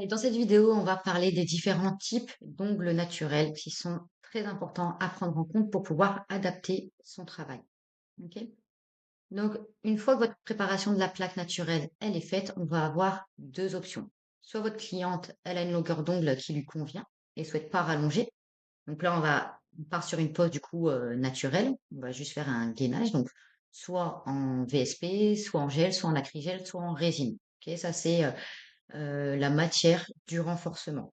Et dans cette vidéo, on va parler des différents types d'ongles naturels qui sont très importants à prendre en compte pour pouvoir adapter son travail. Ok. Donc, une fois que votre préparation de la plaque naturelle, elle est faite, on va avoir deux options. Soit votre cliente, elle a une longueur d'ongle qui lui convient et souhaite pas rallonger. Donc là, on part sur une pose du coup naturelle. On va juste faire un gainage, donc soit en VSP, soit en gel, soit en acrygel, soit en résine. Ok, ça c'est la matière du renforcement.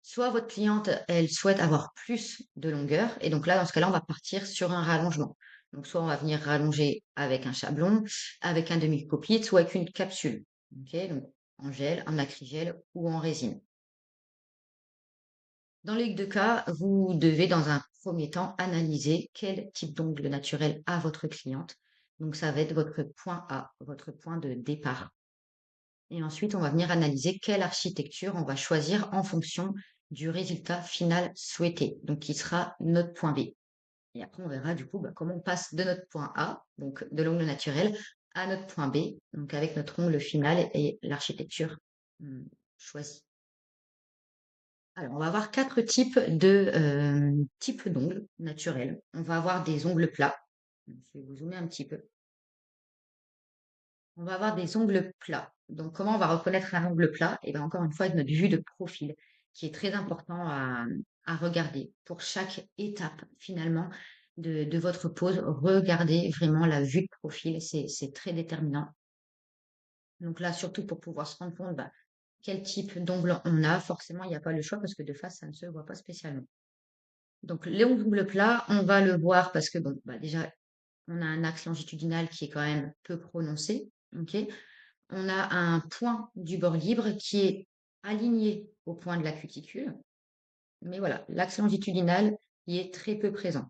Soit votre cliente, elle souhaite avoir plus de longueur, et donc là, dans ce cas-là, on va partir sur un rallongement. Donc, soit on va venir rallonger avec un chablon, avec un demi-copitte, ou avec une capsule. Ok, donc en gel, en acrygel ou en résine. Dans les deux cas, vous devez, dans un premier temps, analyser quel type d'ongle naturel a votre cliente. Donc, ça va être votre point A, votre point de départ. Et ensuite, on va venir analyser quelle architecture on va choisir en fonction du résultat final souhaité, donc qui sera notre point B. Et après, on verra du coup comment on passe de notre point A, donc de l'ongle naturel, à notre point B, donc avec notre ongle final et l'architecture choisie. Alors, on va avoir quatre types d'ongles naturels. On va avoir des ongles plats. Je vais vous zoomer un petit peu. On va avoir des ongles plats. Donc, comment on va reconnaître un ongle plat? Et bien, encore une fois, avec notre vue de profil, qui est très important à regarder. Pour chaque étape, finalement, de votre pose, regardez vraiment la vue de profil. C'est très déterminant. Donc là, surtout pour pouvoir se rendre compte quel type d'ongle on a, forcément, il n'y a pas le choix parce que de face, ça ne se voit pas spécialement. Donc, les ongles plats, on va le voir parce que, bon, déjà, on a un axe longitudinal qui est quand même peu prononcé. Ok. On a un point du bord libre qui est aligné au point de la cuticule. Mais voilà, l'axe longitudinal y est très peu présent.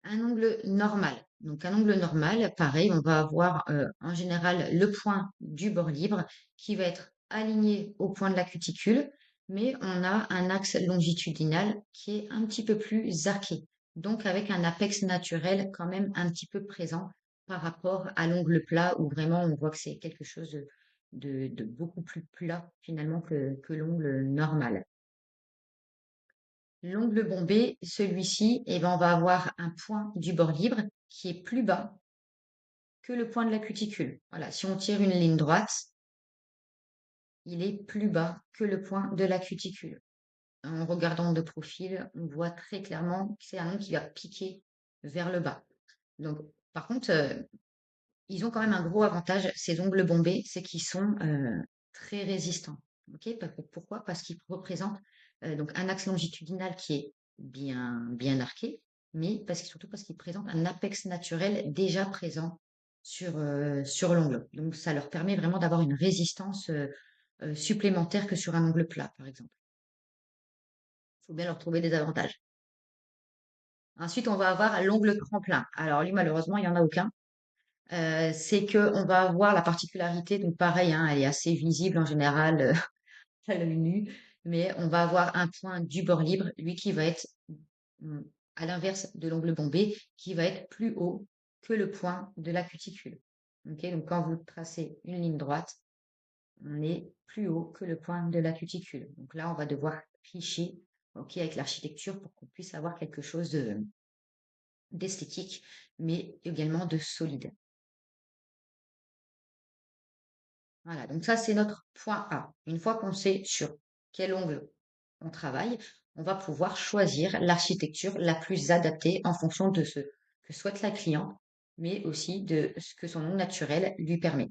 Un ongle normal. Donc un ongle normal, pareil, on va avoir en général le point du bord libre qui va être aligné au point de la cuticule, mais on a un axe longitudinal qui est un petit peu plus arqué, donc avec un apex naturel quand même un petit peu présent par rapport à l'ongle plat où vraiment on voit que c'est quelque chose de beaucoup plus plat finalement que l'ongle normal. L'ongle bombé, celui-ci, eh ben, on va avoir un point du bord libre qui est plus bas que le point de la cuticule. Voilà, si on tire une ligne droite, il est plus bas que le point de la cuticule. En regardant de profil, on voit très clairement que c'est un ongle qui va piquer vers le bas. Donc, par contre, ils ont quand même un gros avantage, ces ongles bombés, c'est qu'ils sont très résistants. Ok. Pourquoi? Parce qu'ils représentent donc un axe longitudinal qui est bien arqué, mais surtout parce qu'ils présentent un apex naturel déjà présent sur l'ongle. Donc ça leur permet vraiment d'avoir une résistance supplémentaire que sur un ongle plat, par exemple. Il faut bien leur trouver des avantages. Ensuite, on va avoir l'ongle tremplin. Alors lui, malheureusement, il n'y en a aucun. C'est que on va avoir la particularité, donc pareil, hein, elle est assez visible en général à l'œil nu, mais on va avoir un point du bord libre, lui qui va être mm, à l'inverse de l'ongle bombé, qui va être plus haut que le point de la cuticule. Ok, donc quand vous tracez une ligne droite, on est plus haut que le point de la cuticule. Donc là, on va devoir tricher, ok, avec l'architecture pour qu'on puisse avoir quelque chose d'esthétique, mais également de solide. Voilà, donc ça, c'est notre point A. Une fois qu'on sait sur quel ongle on travaille, on va pouvoir choisir l'architecture la plus adaptée en fonction de ce que souhaite la cliente, mais aussi de ce que son ongle naturel lui permet.